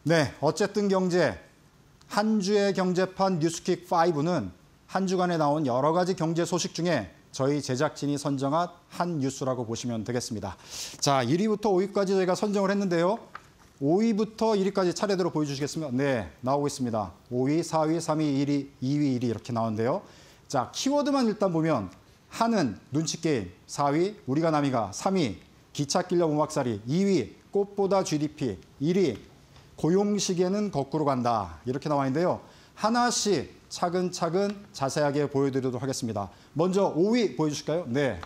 네, 어쨌든 경제. 한 주의 경제판 뉴스킥 5는 한 주간에 나온 여러 가지 경제 소식 중에 저희 제작진이 선정한 한 뉴스라고 보시면 되겠습니다. 자, 1위부터 5위까지 저희가 선정을 했는데요. 5위부터 1위까지 차례대로 보여주시겠습니까? 네, 나오고 있습니다. 5위, 4위, 3위, 1위, 2위, 1위 이렇게 나오는데요. 자, 키워드만 일단 보면 한은 눈치게임, 4위, 우리가 남이가, 3위, 기차 끌려 오막살이, 2위, 꽃보다 GDP, 1위, 고용시계는 거꾸로 간다. 이렇게 나와 있는데요. 하나씩 차근차근 자세하게 보여드리도록 하겠습니다. 먼저 5위 보여주실까요? 네.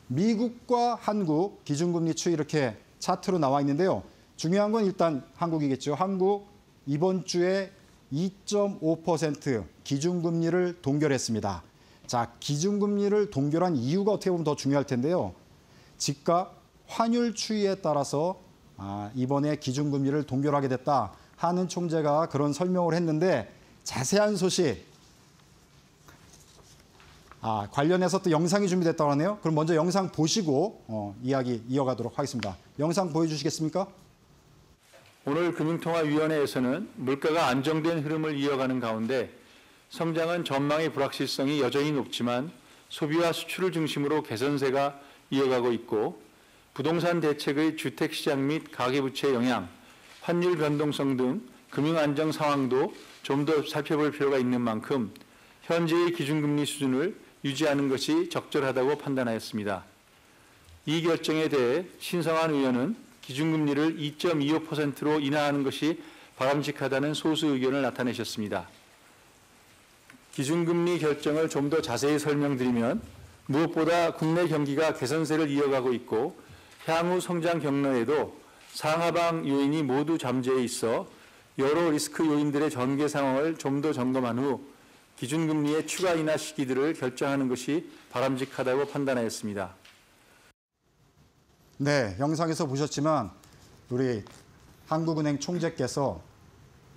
미국과 한국 기준금리 추이 이렇게 차트로 나와 있는데요. 중요한 건 일단 한국이겠죠. 한국 이번 주에 2.5% 기준금리를 동결했습니다. 자, 기준금리를 동결한 이유가 어떻게 보면 더 중요할 텐데요. 집값, 환율 추이에 따라서 이번에 기준금리를 동결하게 됐다 하는 총재가 그런 설명을 했는데 자세한 소식 관련해서 또 영상이 준비됐다고 하네요. 그럼 먼저 영상 보시고 이야기 이어가도록 하겠습니다. 영상 보여주시겠습니까? 오늘 금융통화위원회에서는 물가가 안정된 흐름을 이어가는 가운데 성장은 전망의 불확실성이 여전히 높지만 소비와 수출을 중심으로 개선세가 이어가고 있고 부동산 대책의 주택시장 및 가계부채 영향, 환율 변동성 등 금융 안정 상황도 좀 더 살펴볼 필요가 있는 만큼 현재의 기준금리 수준을 유지하는 것이 적절하다고 판단하였습니다. 이 결정에 대해 신성한 의원은 기준금리를 2.25%로 인하하는 것이 바람직하다는 소수 의견을 나타내셨습니다. 기준금리 결정을 좀 더 자세히 설명드리면 무엇보다 국내 경기가 개선세를 이어가고 있고 향후 성장 경로에도 상하방 요인이 모두 잠재해 있어 여러 리스크 요인들의 전개 상황을 좀 더 점검한 후 기준금리의 추가 인하 시기들을 결정하는 것이 바람직하다고 판단하였습니다. 네, 영상에서 보셨지만 우리 한국은행 총재께서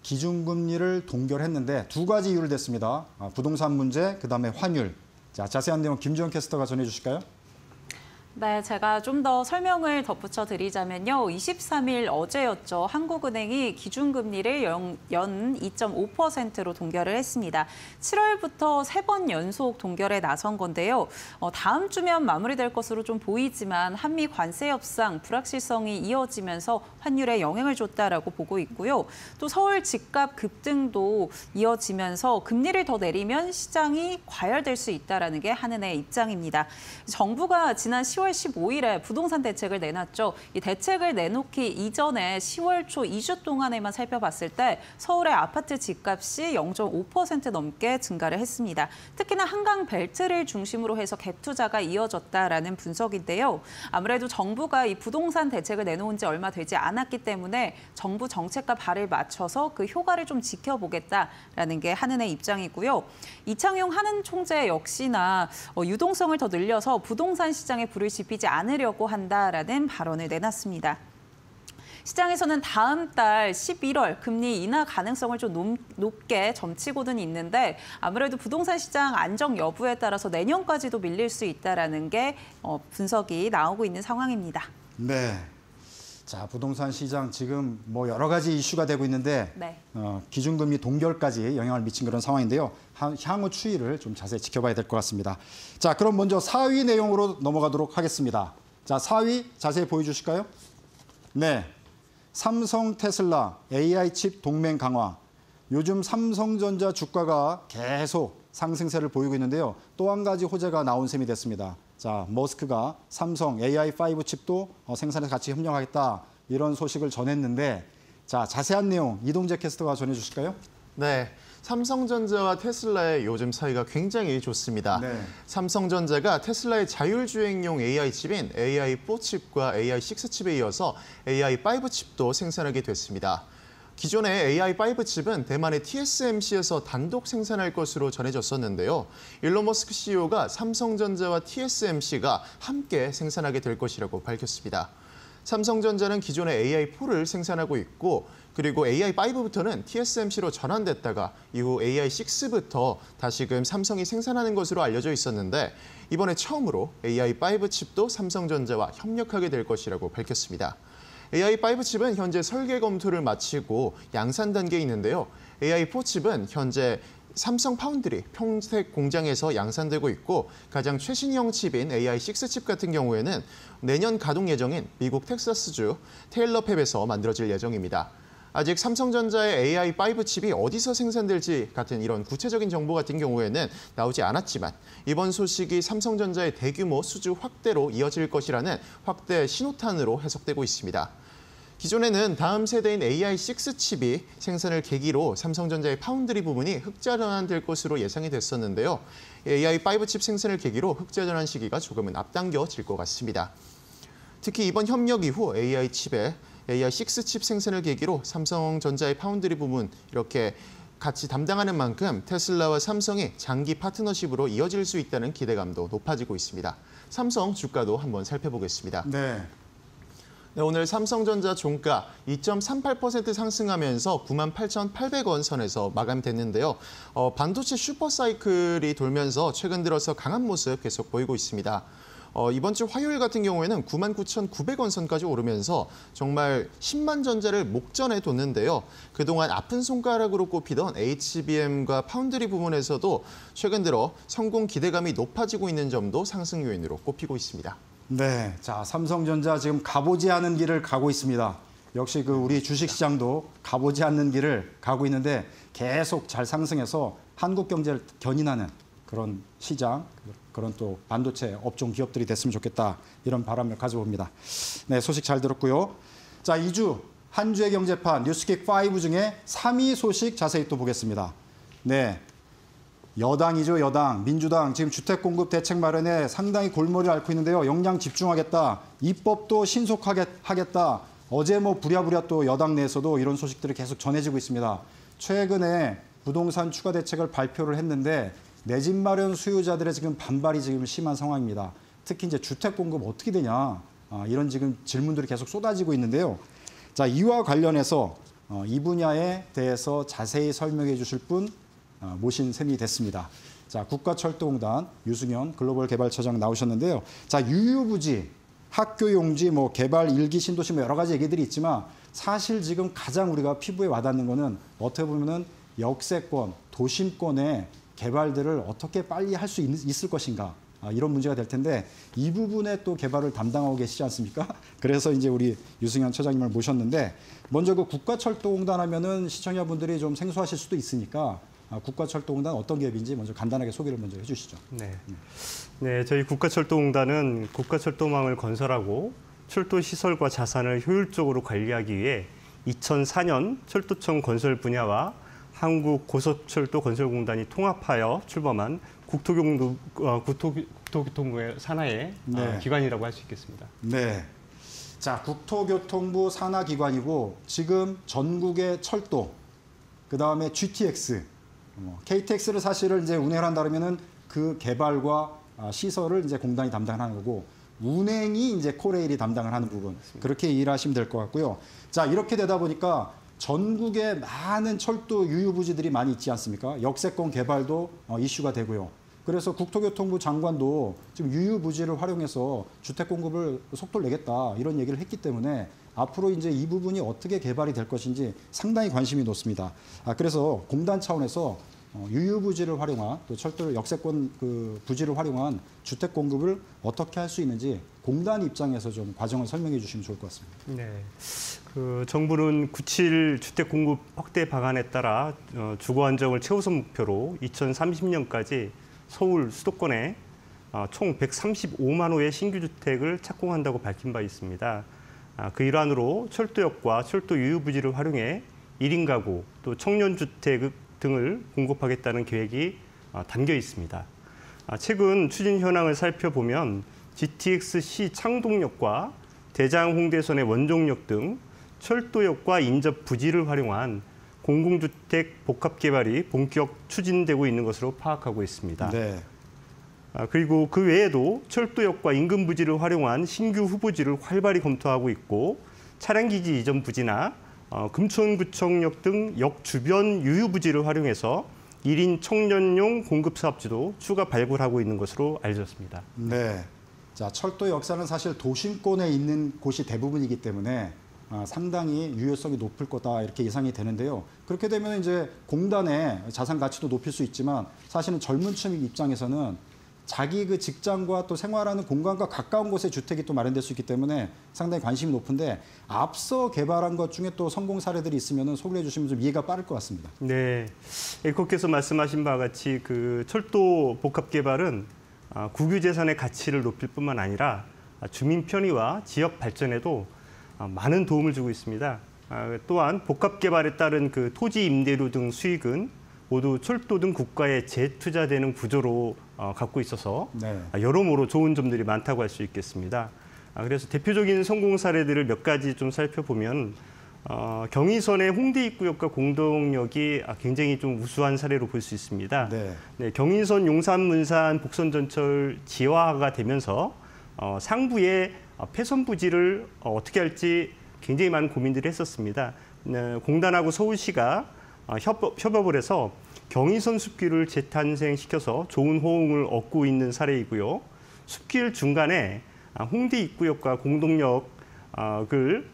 기준금리를 동결했는데 두 가지 이유를 댔습니다. 부동산 문제, 그다음에 환율. 자, 자세한 내용 김지원 캐스터가 전해 주실까요? 네, 제가 좀 더 설명을 덧붙여 드리자면요. 23일 어제였죠. 한국은행이 기준금리를 연 2.5%로 동결을 했습니다. 7월부터 3번 연속 동결에 나선 건데요. 다음 주면 마무리될 것으로 좀 보이지만 한미 관세 협상 불확실성이 이어지면서 환율에 영향을 줬다라고 보고 있고요. 또 서울 집값 급등도 이어지면서 금리를 더 내리면 시장이 과열될 수 있다라는 게 한은의 입장입니다. 정부가 지난 10월 15일에 부동산 대책을 내놨죠. 이 대책을 내놓기 이전에 10월 초 2주 동안에만 살펴봤을 때 서울의 아파트 집값이 0.5% 넘게 증가를 했습니다. 특히나 한강 벨트를 중심으로 해서 갭 투자가 이어졌다라는 분석인데요. 아무래도 정부가 이 부동산 대책을 내놓은 지 얼마 되지 않았기 때문에 정부 정책과 발을 맞춰서 그 효과를 좀 지켜보겠다라는 게 한은의 입장이고요. 이창용 한은 총재 역시나 유동성을 더 늘려서 부동산 시장에 불을 지피지 않으려고 한다라는 발언을 내놨습니다. 시장에서는 다음 달 11월 금리 인하 가능성을 좀 높게 점치고는 있는데 아무래도 부동산 시장 안정 여부에 따라서 내년까지도 밀릴 수 있다라는 게 분석이 나오고 있는 상황입니다. 네. 자, 부동산 시장 지금 뭐 여러 가지 이슈가 되고 있는데 네. 기준금리 동결까지 영향을 미친 그런 상황인데요. 향후 추이를 좀 자세히 지켜봐야 될 것 같습니다. 자, 그럼 먼저 4위 내용으로 넘어가도록 하겠습니다. 자, 4위 자세히 보여주실까요? 네. 삼성, 테슬라, AI 칩 동맹 강화. 요즘 삼성전자 주가가 계속 상승세를 보이고 있는데요. 또 한 가지 호재가 나온 셈이 됐습니다. 자, 머스크가 삼성 AI5 칩도 생산에 같이 협력하겠다 이런 소식을 전했는데 자, 자세한 내용 이동재 캐스터가 전해 주실까요? 네. 삼성전자와 테슬라의 요즘 사이가 굉장히 좋습니다. 네. 삼성전자가 테슬라의 자율주행용 AI 칩인 AI4 칩과 AI6 칩에 이어서 AI5 칩도 생산하게 됐습니다. 기존의 AI5 칩은 대만의 TSMC에서 단독 생산할 것으로 전해졌었는데요. 일론 머스크 CEO가 삼성전자와 TSMC가 함께 생산하게 될 것이라고 밝혔습니다. 삼성전자는 기존의 AI4를 생산하고 있고 그리고 AI5부터는 TSMC로 전환됐다가 이후 AI6부터 다시금 삼성이 생산하는 것으로 알려져 있었는데 이번에 처음으로 AI5 칩도 삼성전자와 협력하게 될 것이라고 밝혔습니다. AI5 칩은 현재 설계 검토를 마치고 양산 단계에 있는데요. AI4 칩은 현재 삼성 파운드리 평택 공장에서 양산되고 있고 가장 최신형 칩인 AI6 칩 같은 경우에는 내년 가동 예정인 미국 텍사스주 테일러 팹에서 만들어질 예정입니다. 아직 삼성전자의 AI5 칩이 어디서 생산될지 같은 이런 구체적인 정보 같은 경우에는 나오지 않았지만 이번 소식이 삼성전자의 대규모 수주 확대로 이어질 것이라는 확대 신호탄으로 해석되고 있습니다. 기존에는 다음 세대인 AI6 칩이 생산을 계기로 삼성전자의 파운드리 부분이 흑자 전환될 것으로 예상이 됐었는데요. AI5 칩 생산을 계기로 흑자 전환 시기가 조금은 앞당겨질 것 같습니다. 특히 이번 협력 이후 AI 칩의 AI6 칩 생산을 계기로 삼성전자의 파운드리 부분 이렇게 같이 담당하는 만큼 테슬라와 삼성이 장기 파트너십으로 이어질 수 있다는 기대감도 높아지고 있습니다. 삼성 주가도 한번 살펴보겠습니다. 네. 네, 오늘 삼성전자 종가 2.38% 상승하면서 98,800원 선에서 마감됐는데요. 반도체 슈퍼사이클이 돌면서 최근 들어서 강한 모습 계속 보이고 있습니다. 이번 주 화요일 같은 경우에는 99,900원 선까지 오르면서 정말 10만 전자를 목전에 뒀는데요. 그동안 아픈 손가락으로 꼽히던 HBM과 파운드리 부분에서도 최근 들어 성공 기대감이 높아지고 있는 점도 상승 요인으로 꼽히고 있습니다. 네, 자 삼성전자 지금 가보지 않은 길을 가고 있습니다. 역시 우리 주식시장도 가보지 않는 길을 가고 있는데 계속 잘 상승해서 한국 경제를 견인하는 그런 시장, 그런 또 반도체 업종 기업들이 됐으면 좋겠다 이런 바람을 가져봅니다. 네, 소식 잘 들었고요. 자, 2주 한 주의 경제판 뉴스킥 5 중에 3위 소식 자세히 또 보겠습니다. 네. 여당이죠, 여당. 민주당 지금 주택공급 대책 마련에 상당히 골머리를 앓고 있는데요. 역량 집중하겠다. 입법도 신속하게 하겠다. 어제 부랴부랴 또 여당 내에서도 이런 소식들이 계속 전해지고 있습니다. 최근에 부동산 추가 대책을 발표를 했는데 내 집 마련 수요자들의 지금 반발이 지금 심한 상황입니다. 특히 이제 주택공급 어떻게 되냐. 이런 지금 질문들이 계속 쏟아지고 있는데요. 자, 이와 관련해서 이 분야에 대해서 자세히 설명해 주실 분 모신 셈이 됐습니다. 자, 국가철도공단 유승현 글로벌 개발처장 나오셨는데요. 자, 유유부지, 학교용지, 개발 일기 신도시 여러 가지 얘기들이 있지만 사실 지금 가장 우리가 피부에 와닿는 거는 어떻게 보면은 역세권, 도심권의 개발들을 어떻게 빨리 할 수 있을 것인가. 이런 문제가 될 텐데 이 부분에 또 개발을 담당하고 계시지 않습니까? 그래서 이제 우리 유승현 처장님을 모셨는데 먼저 국가철도공단 하면은 시청자분들이 좀 생소하실 수도 있으니까 국가철도공단 어떤 기업인지 먼저 간단하게 소개를 먼저 해주시죠. 네, 저희 국가철도공단은 국가철도망을 건설하고 철도 시설과 자산을 효율적으로 관리하기 위해 2004년 철도청 건설 분야와 한국고속철도건설공단이 통합하여 출범한 국토교통부의 산하의 기관이라고 할 수 있겠습니다. 네. 자, 국토교통부 산하기관이고 지금 전국의 철도, 그다음에 GTX, KTX를 사실은 이제 운행을 한다면은 그 개발과 시설을 이제 공단이 담당하는 거고 운행이 이제 코레일이 담당을 하는 부분. 그렇게 이해하시면 될 것 같고요. 자, 이렇게 되다 보니까 전국에 많은 철도 유유부지들이 많이 있지 않습니까? 역세권 개발도 이슈가 되고요. 그래서 국토교통부 장관도 지금 유유부지를 활용해서 주택 공급을 속도를 내겠다 이런 얘기를 했기 때문에 앞으로 이제 이 부분이 어떻게 개발이 될 것인지 상당히 관심이 높습니다. 그래서 공단 차원에서 유유부지를 활용한 또 철도 역세권 부지를 활용한 주택 공급을 어떻게 할 수 있는지 공단 입장에서 좀 과정을 설명해 주시면 좋을 것 같습니다. 네, 정부는 97 주택 공급 확대 방안에 따라 주거 안정을 최우선 목표로 2030년까지 서울 수도권에 총 135만 호의 신규 주택을 착공한다고 밝힌 바 있습니다. 그 일환으로 철도역과 철도 유유부지를 활용해 1인 가구, 또 청년주택 등을 공급하겠다는 계획이 담겨 있습니다. 최근 추진 현황을 살펴보면 GTX-C 창동역과 대장 홍대선의 원종역 등 철도역과 인접 부지를 활용한 공공주택 복합 개발이 본격 추진되고 있는 것으로 파악하고 있습니다. 네. 그리고 그 외에도 철도역과 인근 부지를 활용한 신규 후보지를 활발히 검토하고 있고 차량기지 이전 부지나 금천구청역 등 역 주변 유유부지를 활용해서 1인 청년용 공급 사업지도 추가 발굴하고 있는 것으로 알려졌습니다. 네. 자, 철도 역사는 사실 도심권에 있는 곳이 대부분이기 때문에 상당히 유효성이 높을 거다 이렇게 예상이 되는데요. 그렇게 되면 이제 공단의 자산 가치도 높일 수 있지만 사실은 젊은 층 입장에서는 자기 그 직장과 또 생활하는 공간과 가까운 곳에 주택이 또 마련될 수 있기 때문에 상당히 관심이 높은데 앞서 개발한 것 중에 또 성공 사례들이 있으면 소개해 주시면 좀 이해가 빠를 것 같습니다. 네, 앵커께서 말씀하신 바와 같이 그 철도 복합 개발은 국유재산의 가치를 높일 뿐만 아니라 주민 편의와 지역 발전에도 많은 도움을 주고 있습니다. 또한 복합 개발에 따른 그 토지 임대료 등 수익은 모두 철도 등 국가에 재투자되는 구조로 갖고 있어서 네. 여러모로 좋은 점들이 많다고 할 수 있겠습니다. 그래서 대표적인 성공 사례들을 몇 가지 좀 살펴보면 경의선의 홍대 입구역과 공동역이 굉장히 좀 우수한 사례로 볼 수 있습니다. 네. 네, 경의선 용산 문산 복선 전철 지화가 되면서 상부의 폐선 부지를 어떻게 할지 굉장히 많은 고민들을 했었습니다. 공단하고 서울시가 협업을 해서 경의선 숲길을 재탄생시켜서 좋은 호응을 얻고 있는 사례이고요. 숲길 중간에 홍대 입구역과 공동역을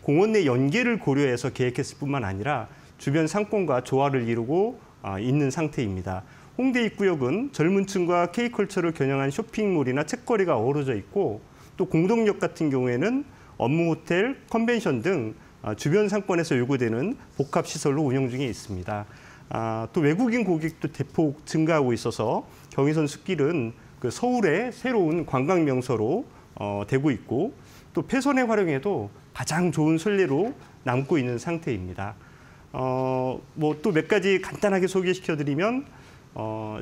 공원 내 연계를 고려해서 계획했을 뿐만 아니라 주변 상권과 조화를 이루고 있는 상태입니다. 홍대 입구역은 젊은 층과 K컬처를 겨냥한 쇼핑몰이나 책거리가 어우러져 있고 또 공동역 같은 경우에는 업무 호텔, 컨벤션 등 주변 상권에서 요구되는 복합시설로 운영 중에 있습니다. 또 외국인 고객도 대폭 증가하고 있어서 경의선 숲길은 그 서울의 새로운 관광 명소로 되고 있고 또 폐선의 활용에도 가장 좋은 선례로 남고 있는 상태입니다. 뭐 또 몇 가지 간단하게 소개시켜드리면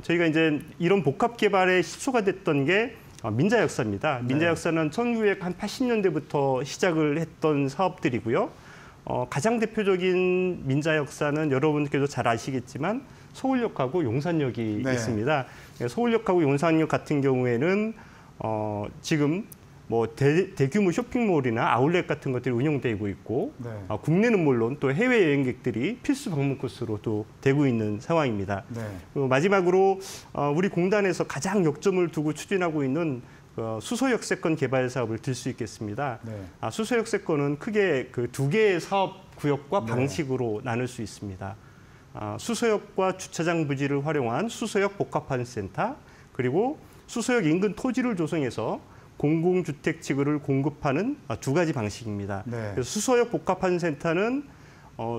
저희가 이제 이런 복합 개발의 시초가 됐던 게 민자역사입니다. 민자역사는 1980년대부터 시작을 했던 사업들이고요. 가장 대표적인 민자역사는 여러분께도 잘 아시겠지만 서울역하고 용산역이 네. 있습니다. 서울역하고 용산역 같은 경우에는 지금 뭐 대규모 쇼핑몰이나 아울렛 같은 것들이 운영되고 있고 네. 국내는 물론 또 해외 여행객들이 필수 방문 코스로도 되고 있는 상황입니다. 네. 그리고 마지막으로 우리 공단에서 가장 역점을 두고 추진하고 있는 수소역세권 개발 사업을 들 수 있겠습니다. 네. 수소역세권은 크게 그 두 개의 사업 구역과 네. 방식으로 나눌 수 있습니다. 수소역과 주차장 부지를 활용한 수소역 복합환센터, 그리고 수소역 인근 토지를 조성해서 공공주택 지구를 공급하는 두 가지 방식입니다. 네. 그래서 수소역 복합환센터는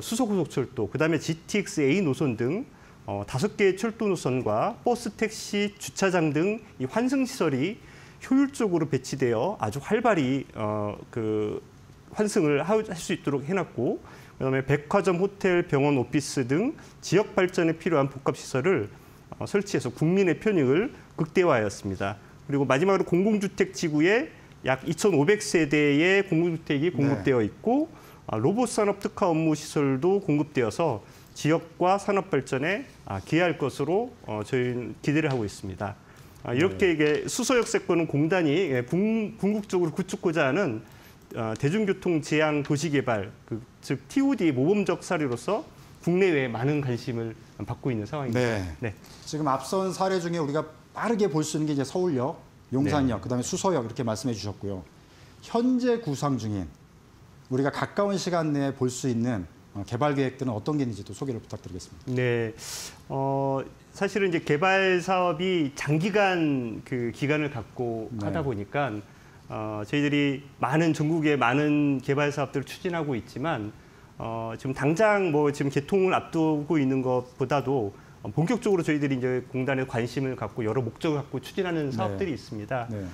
수서고속철도, 그다음에 GTX-A 노선 등 5개의 철도 노선과 버스, 택시, 주차장 등 이 환승시설이 효율적으로 배치되어 아주 활발히 그 환승을 할 수 있도록 해놨고, 그다음에 백화점, 호텔, 병원, 오피스 등 지역 발전에 필요한 복합시설을 설치해서 국민의 편익을 극대화하였습니다. 그리고 마지막으로 공공주택 지구에 약 2,500세대의 공공주택이 공급되어 있고 로봇 산업 특화 업무 시설도 공급되어서 지역과 산업 발전에 기여할 것으로 저희는 기대를 하고 있습니다. 이렇게 이게 수소역세권은 공단이 궁극적으로 구축고자 하는 대중교통 지향 도시개발, 즉 TOD 모범적 사례로서 국내외에 많은 관심을 받고 있는 상황입니다. 네. 네. 지금 앞선 사례 중에 우리가 빠르게 볼 수 있는 게 이제 서울역, 용산역, 그다음에 수서역 이렇게 말씀해 주셨고요. 현재 구상 중인 우리가 가까운 시간 내에 볼 수 있는 개발 계획들은 어떤 게 있는지 또 소개를 부탁드리겠습니다. 네. 사실은 이제 개발 사업이 장기간 그 기간을 갖고 네. 하다 보니까 저희들이 전국에 많은 개발 사업들을 추진하고 있지만 지금 당장 지금 개통을 앞두고 있는 것보다도 본격적으로 저희들이 이제 공단에 관심을 갖고 여러 목적을 갖고 추진하는 사업들이 있습니다. 네.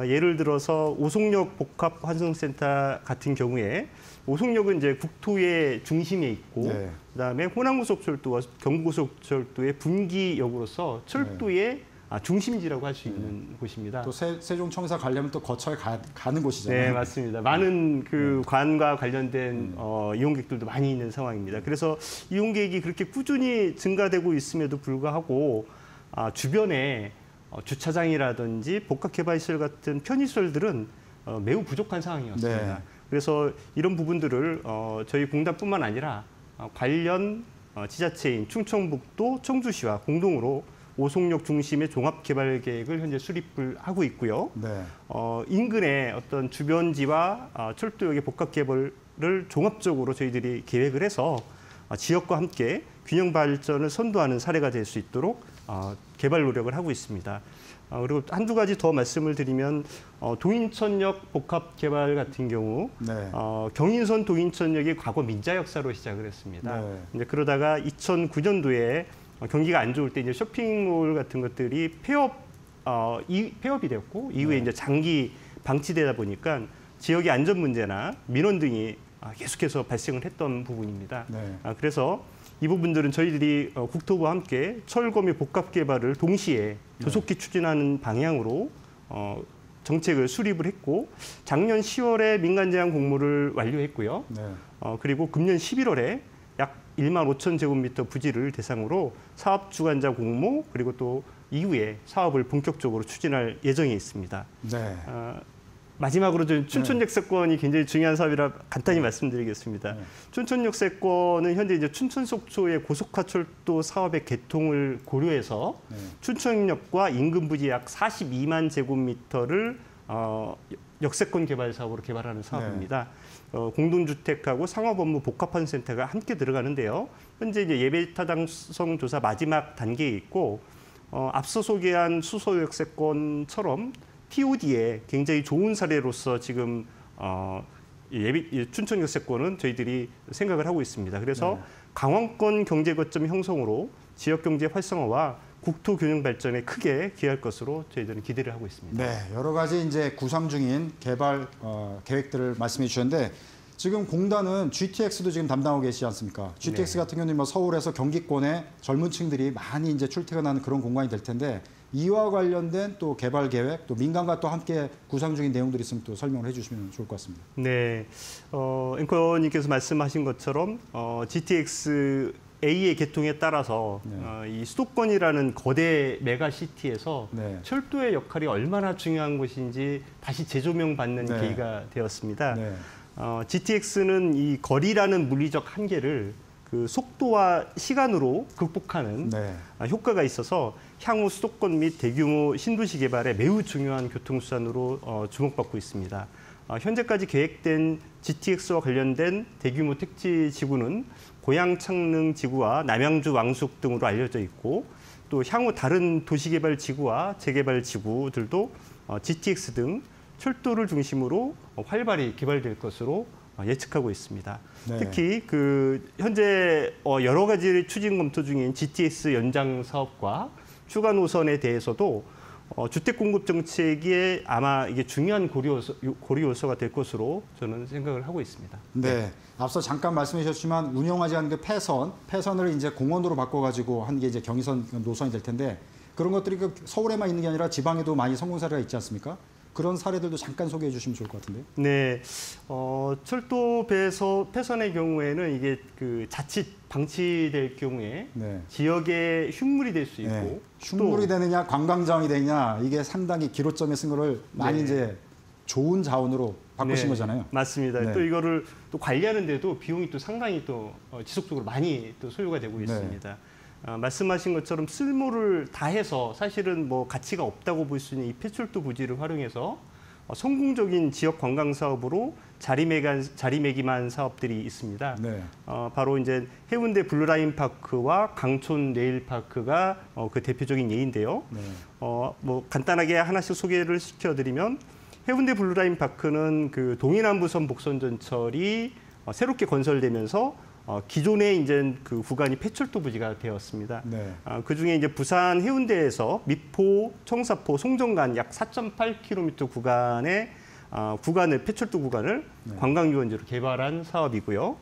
예를 들어서 오송역 복합 환승센터 같은 경우에 오송역은 이제 국토의 중심에 있고 네. 그다음에 호남고속철도와 경부고속철도의 분기역으로서 철도의 중심지라고 할 수 있는 곳입니다. 또 세종청사 가려면 또 거쳐에 가는 곳이잖아요. 네, 맞습니다. 많은 관과 관련된 이용객들도 많이 있는 상황입니다. 그래서 이용객이 그렇게 꾸준히 증가되고 있음에도 불구하고 주변에 주차장이라든지 복합개발시설 같은 편의시설들은 매우 부족한 상황이었습니다. 네. 그래서 이런 부분들을 저희 공단뿐만 아니라 관련 지자체인 충청북도, 청주시와 공동으로 오송역 중심의 종합개발 계획을 현재 수립을 하고 있고요. 네. 인근의 어떤 주변지와 철도역의 복합개발 종합적으로 저희들이 계획을 해서 지역과 함께 균형 발전을 선도하는 사례가 될 수 있도록 개발 노력을 하고 있습니다. 그리고 한두 가지 더 말씀을 드리면 동인천역 복합 개발 같은 경우 네. 경인선 동인천역이 과거 민자 역사로 시작을 했습니다. 네. 이제 그러다가 2009년도에 경기가 안 좋을 때 이제 쇼핑몰 같은 것들이 폐업이 되었고 이후에 이제 장기 방치되다 보니까 지역의 안전 문제나 민원 등이 계속해서 발생을 했던 부분입니다. 네. 그래서 이 부분들은 저희들이 국토부와 함께 철거미 복합 개발을 동시에 조속히 추진하는 방향으로 정책을 수립을 했고 작년 10월에 민간 제한 공모를 완료했고요. 네. 그리고 금년 11월에 약 1만 5천 제곱미터 부지를 대상으로 사업 주관자 공모 그리고 또 이후에 사업을 본격적으로 추진할 예정에 있습니다. 네. 마지막으로 춘천역세권이 굉장히 중요한 사업이라 간단히 말씀드리겠습니다. 춘천역세권은 현재 이제 춘천 속초의 고속화철도 사업의 개통을 고려해서 춘천역과 인근 부지 약 42만 제곱미터를 역세권 개발 사업으로 개발하는 사업입니다. 공동주택하고 상업업무 복합한 센터가 함께 들어가는데요. 현재 이제 예배 타당성 조사 마지막 단계에 있고 앞서 소개한 수서역세권처럼 TOD에 굉장히 좋은 사례로서 지금 춘천역세권은 저희들이 생각을 하고 있습니다. 그래서 강원권 경제 거점 형성으로 지역 경제 활성화와 국토 균형 발전에 크게 기여할 것으로 저희들은 기대를 하고 있습니다. 네, 여러 가지 이제 구상 중인 개발 계획들을 말씀해 주셨는데 지금 공단은 GTX도 지금 담당하고 계시지 않습니까? GTX 같은 경우는 뭐 서울에서 경기권에 젊은 층들이 많이 이제 출퇴근하는 그런 공간이 될 텐데 이와 관련된 또 개발 계획, 또 민간과 또 함께 구상 중인 내용들이 있으면 또 설명을 해주시면 좋을 것 같습니다. 네, 앵커님께서 말씀하신 것처럼 GTX A의 개통에 따라서 이 수도권이라는 거대 메가시티에서 철도의 역할이 얼마나 중요한 것인지 다시 재조명받는 계기가 되었습니다. GTX는 이 거리라는 물리적 한계를 그 속도와 시간으로 극복하는 효과가 있어서 향후 수도권 및 대규모 신도시 개발에 매우 중요한 교통수단으로 주목받고 있습니다. 현재까지 계획된 GTX와 관련된 대규모 택지 지구는 고양 창릉 지구와 남양주 왕숙 등으로 알려져 있고 또 향후 다른 도시개발 지구와 재개발 지구들도 GTX 등 철도를 중심으로 활발히 개발될 것으로 예측하고 있습니다. 특히 그 현재 여러 가지 추진 검토 중인 GTX 연장 사업과 추가 노선에 대해서도 주택 공급 정책에 아마 이게 중요한 고려 요소가 될 것으로 저는 생각을 하고 있습니다. 네. 앞서 잠깐 말씀해 주셨지만 운영하지 않은 그 폐선을 이제 공원으로 바꿔가지고 한 게 이제 경의선 노선이 될 텐데 그런 것들이 그 서울에만 있는 게 아니라 지방에도 많이 성공 사례가 있지 않습니까? 그런 사례들도 잠깐 소개해 주시면 좋을 것 같은데요. 네, 철도 폐선의 경우에는 이게 그 자칫 방치될 경우에 지역의 흉물이 될 수 있고 흉물이 되느냐 관광자원이 되느냐 이게 상당히 기로점에 쓴 거를 많이 이제 좋은 자원으로 바꾸신 거잖아요. 맞습니다. 또 이거를 또 관리하는데도 비용이 또 상당히 또 지속적으로 많이 또 소요가 되고 있습니다. 말씀하신 것처럼 쓸모를 다해서 사실은 뭐 가치가 없다고 볼 수 있는 이 폐철도 부지를 활용해서 성공적인 지역 관광 사업으로 자리매김한 사업들이 있습니다. 바로 이제 해운대 블루라인 파크와 강촌 레일파크가 그 대표적인 예인데요. 뭐 간단하게 하나씩 소개를 시켜드리면 해운대 블루라인 파크는 그 동해남부선 복선전철이 새롭게 건설되면서 기존에 이제 그 구간이 폐철도 부지가 되었습니다. 그 중에 이제 부산 해운대에서 미포, 청사포, 송정간 약 4.8km 구간을 폐철도 구간을 관광 유원지로 개발한 사업이고요.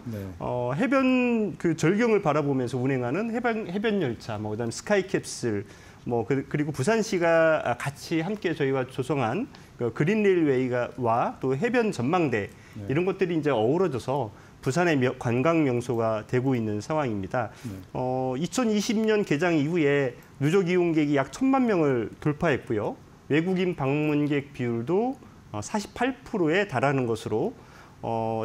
해변 그 절경을 바라보면서 운행하는 해변 열차, 뭐 그다음 스카이캡슬, 뭐 그리고 부산시가 같이 함께 저희와 조성한 그 그린레일웨이와 또 해변 전망대 이런 것들이 이제 어우러져서 부산의 관광 명소가 되고 있는 상황입니다. 2020년 개장 이후에 누적 이용객이 약 1,000만 명을 돌파했고요. 외국인 방문객 비율도 48%에 달하는 것으로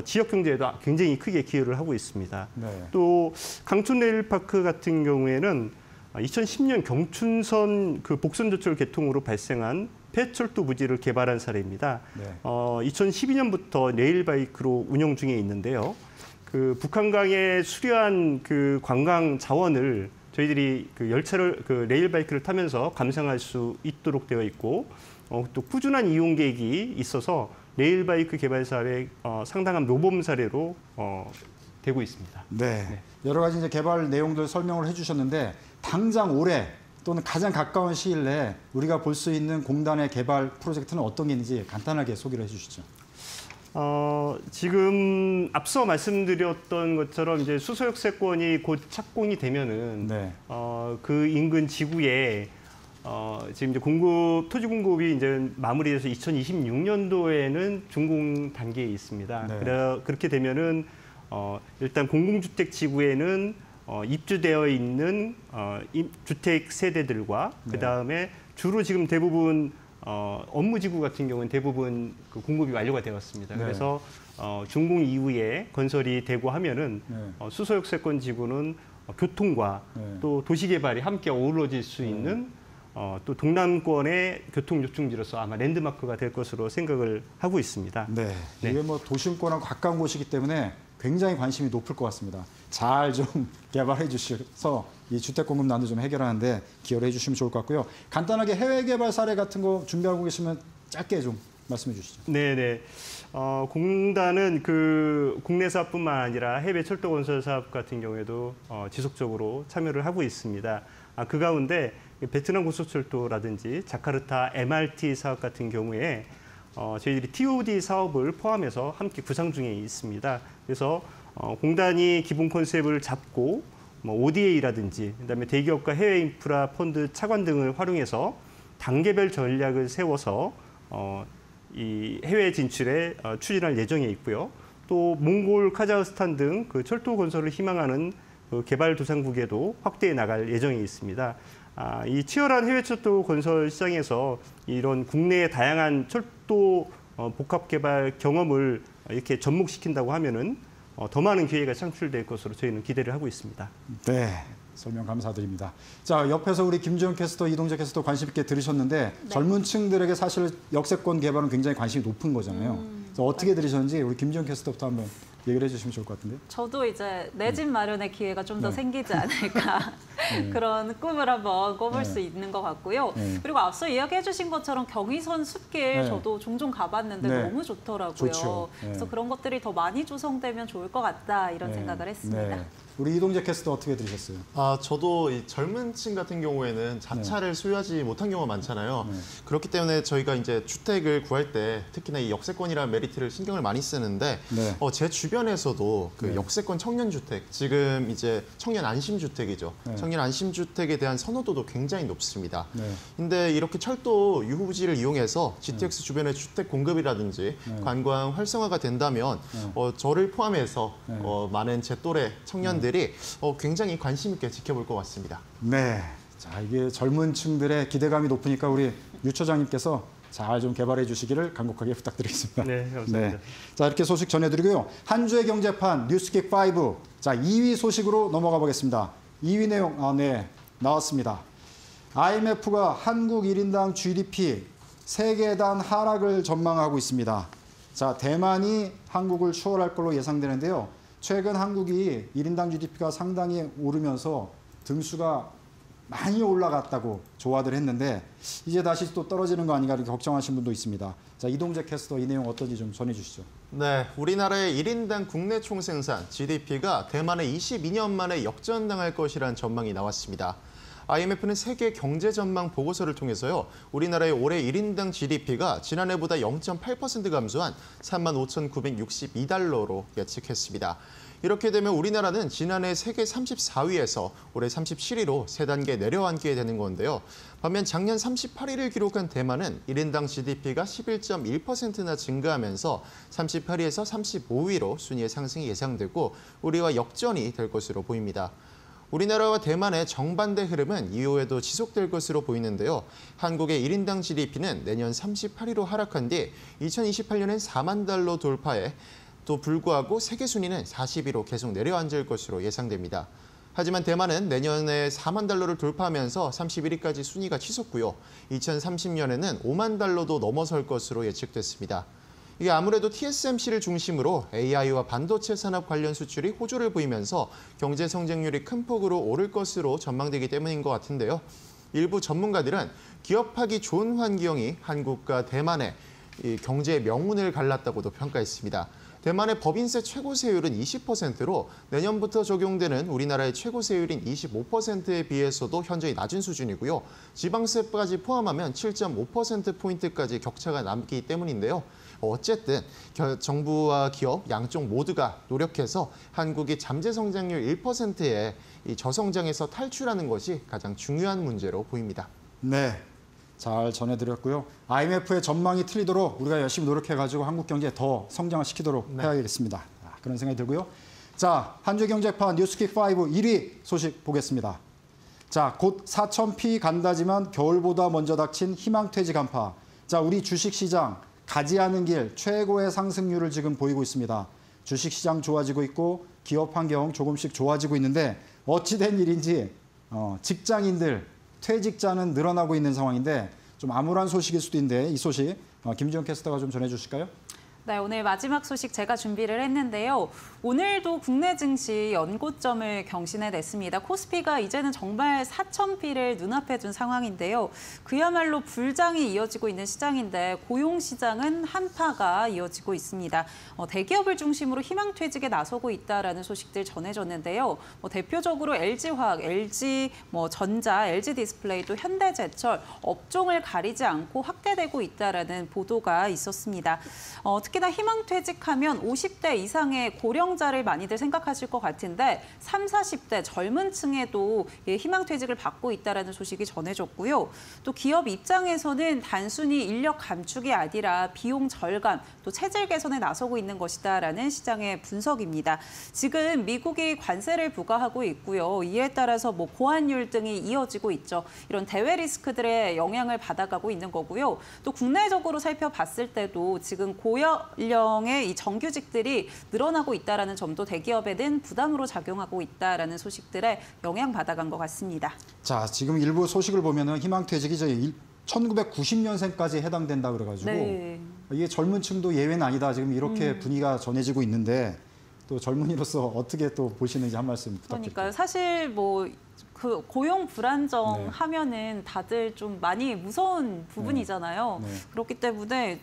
지역 경제에도 굉장히 크게 기여를 하고 있습니다. 또 강촌 레일파크 같은 경우에는 2010년 경춘선 그 복선저철 개통으로 발생한 폐철도 무지를 개발한 사례입니다. 네. 2012년부터 레일바이크로 운영 중에 있는데요. 그 북한강에 수려한 그 관광 자원을 저희들이 그 열차를 그 레일바이크를 타면서 감상할 수 있도록 되어 있고 또 꾸준한 이용객이 있어서 레일바이크 개발 사례 상당한 모범 사례로 되고 있습니다. 네. 여러 가지 이제 개발 내용들 설명을 해주셨는데 당장 올해 또는 가장 가까운 시일 내에 우리가 볼 수 있는 공단의 개발 프로젝트는 어떤 게 있는지 간단하게 소개를 해주시죠. 지금 앞서 말씀드렸던 것처럼 이제 수서역세권이 곧 착공이 되면은 네. 그 인근 지구에 지금 이제 토지 공급이 이제 마무리돼서 2026년도에는 준공 단계에 있습니다. 네. 그렇게 되면은 일단 공공주택 지구에는 입주되어 있는 주택 세대들과 네. 그 다음에 주로 지금 대부분 업무지구 같은 경우는 대부분 그 공급이 완료가 되었습니다. 네. 그래서 준공 이후에 건설이 되고 하면은 네. 수서역세권 지구는 교통과 네. 또 도시개발이 함께 어우러질 수 있는 또 동남권의 교통 요충지로서 아마 랜드마크가 될 것으로 생각을 하고 있습니다. 네. 네. 이게 뭐 도심권하고 가까운 곳이기 때문에 굉장히 관심이 높을 것 같습니다. 잘 좀 개발해 주셔서 이 주택 공급난도 좀 해결하는데 기여를 해주시면 좋을 것 같고요. 간단하게 해외 개발 사례 같은 거 준비하고 계시면 짧게 좀 말씀해 주시죠. 네네. 공단은 그 국내 사업뿐만 아니라 해외 철도 건설 사업 같은 경우에도 지속적으로 참여를 하고 있습니다. 그 가운데 베트남 고속철도라든지 자카르타 MRT 사업 같은 경우에 저희들이 TOD 사업을 포함해서 함께 구상 중에 있습니다. 그래서 공단이 기본 컨셉을 잡고 ODA라든지 그다음에 대기업과 해외 인프라 펀드 차관 등을 활용해서 단계별 전략을 세워서 이 해외 진출에 추진할 예정에 있고요. 또 몽골, 카자흐스탄 등 그 철도 건설을 희망하는 그 개발도상국에도 확대해 나갈 예정에 있습니다. 이 치열한 해외 철도 건설 시장에서 이런 국내의 다양한 철도 복합 개발 경험을 이렇게 접목시킨다고 하면은 더 많은 기회가 창출될 것으로 저희는 기대를 하고 있습니다. 네. 설명 감사드립니다. 자, 옆에서 우리 김지영 캐스터, 이동재 캐스터 관심 있게 들으셨는데 네. 젊은 층들에게 사실 역세권 개발은 굉장히 관심이 높은 거잖아요. 그래서 어떻게 들으셨는지 우리 김지영 캐스터부터 한번 얘기를 해주시면 좋을 것 같은데요. 저도 이제 내 집 마련의 기회가 좀 더 네. 생기지 않을까 그런 꿈을 한번 꿔볼 네. 수 있는 것 같고요. 네. 그리고 앞서 이야기해 주신 것처럼 경의선 숲길 네. 저도 종종 가봤는데 네. 너무 좋더라고요. 좋죠. 네. 그래서 그런 것들이 더 많이 조성되면 좋을 것 같다 이런 생각을 했습니다. 네. 우리 이동재 캐스터 어떻게 들으셨어요? 저도 이 젊은 층 같은 경우에는 자차를 소유하지 못한 경우가 많잖아요. 네. 그렇기 때문에 저희가 이제 주택을 구할 때 특히나 이 역세권이라는 메리트를 신경을 많이 쓰는데 네. 제 주변에서도 그 네. 역세권 청년주택, 지금 이제 청년 안심주택이죠. 네. 청년 안심주택에 대한 선호도도 굉장히 높습니다. 네. 근데 이렇게 철도 유후지를 이용해서 GTX 주변의 주택 공급이라든지 네. 관광 활성화가 된다면 네. 저를 포함해서 네. 많은 제 또래 청년들이 굉장히 관심 있게 지켜볼 것 같습니다. 네. 자, 이게 젊은 층들의 기대감이 높으니까 우리 유 처장님께서 잘 좀 개발해 주시기를 간곡하게 부탁드리겠습니다. 네, 감사합니다. 자, 이렇게 소식 전해드리고요. 한 주의 경제판 뉴스킥 5. 자, 2위 소식으로 넘어가 보겠습니다. 2위 내용, 나왔습니다. IMF가 한국 1인당 GDP 세계단 하락을 전망하고 있습니다. 자, 대만이 한국을 추월할 걸로 예상되는데요. 최근 한국이 1인당 GDP가 상당히 오르면서 등수가 많이 올라갔다고 조화를 했는데 이제 다시 또 떨어지는 거 아닌가 이렇게 걱정하시는 분도 있습니다. 자, 이동재 캐스터 이 내용 어떤지 좀 전해 주시죠. 네, 우리나라의 1인당 국내 총생산 GDP가 대만에 22년 만에 역전당할 것이라는 전망이 나왔습니다. IMF는 세계 경제 전망 보고서를 통해서요. 우리나라의 올해 1인당 GDP가 지난해보다 0.8% 감소한 35,962달러로 예측했습니다. 이렇게 되면 우리나라는 지난해 세계 34위에서 올해 37위로 3단계 내려앉게 되는 건데요. 반면 작년 38위를 기록한 대만은 1인당 GDP가 11.1%나 증가하면서 38위에서 35위로 순위의 상승이 예상되고 우리와 역전이 될 것으로 보입니다. 우리나라와 대만의 정반대 흐름은 이후에도 지속될 것으로 보이는데요. 한국의 1인당 GDP는 내년 38위로 하락한 뒤 2028년엔 4만 달러 돌파해 또 불구하고 세계 순위는 40위로 계속 내려앉을 것으로 예상됩니다. 하지만 대만은 내년에 4만 달러를 돌파하면서 31위까지 순위가 치솟고요. 2030년에는 5만 달러도 넘어설 것으로 예측됐습니다. 이게 아무래도 TSMC를 중심으로 AI와 반도체 산업 관련 수출이 호조를 보이면서 경제 성장률이 큰 폭으로 오를 것으로 전망되기 때문인 것 같은데요. 일부 전문가들은 기업하기 좋은 환경이 한국과 대만의 경제의 명운을 갈랐다고도 평가했습니다. 대만의 법인세 최고세율은 20%로 내년부터 적용되는 우리나라의 최고세율인 25%에 비해서도 현저히 낮은 수준이고요. 지방세까지 포함하면 7.5%포인트까지 격차가 남기 때문인데요. 어쨌든 정부와 기업 양쪽 모두가 노력해서 한국이 잠재 성장률 1%의 이 저성장에서 탈출하는 것이 가장 중요한 문제로 보입니다. 네, 잘 전해드렸고요. IMF의 전망이 틀리도록 우리가 열심히 노력해가지고 한국 경제 더 성장을 시키도록 해야겠습니다. 그런 생각이 들고요. 자, 한주 경제판 뉴스킥 5 1위 소식 보겠습니다. 자, 곧 4,000피 간다지만 겨울보다 먼저 닥친 희망퇴직 간파. 자, 우리 주식시장 가지 않은 길 최고의 상승률을 지금 보이고 있습니다. 주식시장 좋아지고 있고 기업 환경 조금씩 좋아지고 있는데 어찌된 일인지 직장인들 퇴직자는 늘어나고 있는 상황인데 좀 암울한 소식일 수도 있는데 이 소식 김지영 캐스터가 좀 전해주실까요? 네, 오늘 마지막 소식 제가 준비를 했는데요. 오늘도 국내 증시 연고점을 경신해냈습니다. 코스피가 이제는 정말 4,000피를 눈앞에 둔 상황인데요. 그야말로 불장이 이어지고 있는 시장인데 고용 시장은 한파가 이어지고 있습니다. 대기업을 중심으로 희망퇴직에 나서고 있다라는 소식들 전해졌는데요. 대표적으로 LG화학, LG전자, LG디스플레이 또 현대제철 업종을 가리지 않고 확대되고 있다라는 보도가 있었습니다. 특히나 희망퇴직하면 50대 이상의 고령자를 많이들 생각하실 것 같은데 30, 40대 젊은 층에도 희망퇴직을 받고 있다는 소식이 전해졌고요. 또 기업 입장에서는 단순히 인력 감축이 아니라 비용 절감, 또 체질 개선에 나서고 있는 것이다라는 시장의 분석입니다. 지금 미국이 관세를 부과하고 있고요. 이에 따라서 고환율 등이 이어지고 있죠. 이런 대외 리스크들의 영향을 받아가고 있는 거고요. 또 국내적으로 살펴봤을 때도 지금 고연령의 이 정규직들이 늘어나고 있다는 점도 대기업에는 부담으로 작용하고 있다는 소식들에 영향받아간 것 같습니다. 자, 지금 일부 소식을 보면은 희망퇴직이 저희 1990년생까지 해당된다 그래가지고 네. 이게 젊은 층도 예외는 아니다. 지금 이렇게 분위기가 전해지고 있는데 또 젊은이로서 어떻게 또 보시는지 한 말씀 부탁드립니다. 그러니까요. 사실 그 고용 불안정 하면은 다들 좀 많이 무서운 부분이잖아요. 네. 그렇기 때문에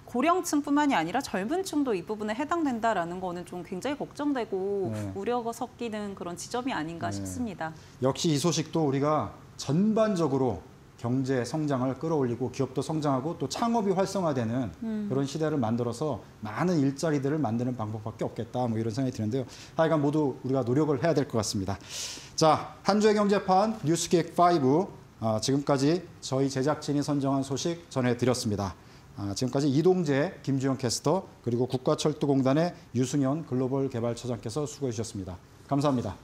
고령층뿐만이 아니라 젊은 층도 이 부분에 해당된다라는 거는 좀 굉장히 걱정되고 우려가 섞이는 그런 지점이 아닌가 싶습니다. 역시 이 소식도 우리가 전반적으로 경제 성장을 끌어올리고 기업도 성장하고 또 창업이 활성화되는 그런 시대를 만들어서 많은 일자리들을 만드는 방법밖에 없겠다. 이런 생각이 드는데요. 하여간 모두 우리가 노력을 해야 될 것 같습니다. 자, 한 주의 경제판 뉴스킥 5 지금까지 저희 제작진이 선정한 소식 전해드렸습니다. 지금까지 이동재, 김주영 캐스터 그리고 국가철도공단의 유승현 글로벌 개발처장께서 수고해 주셨습니다. 감사합니다.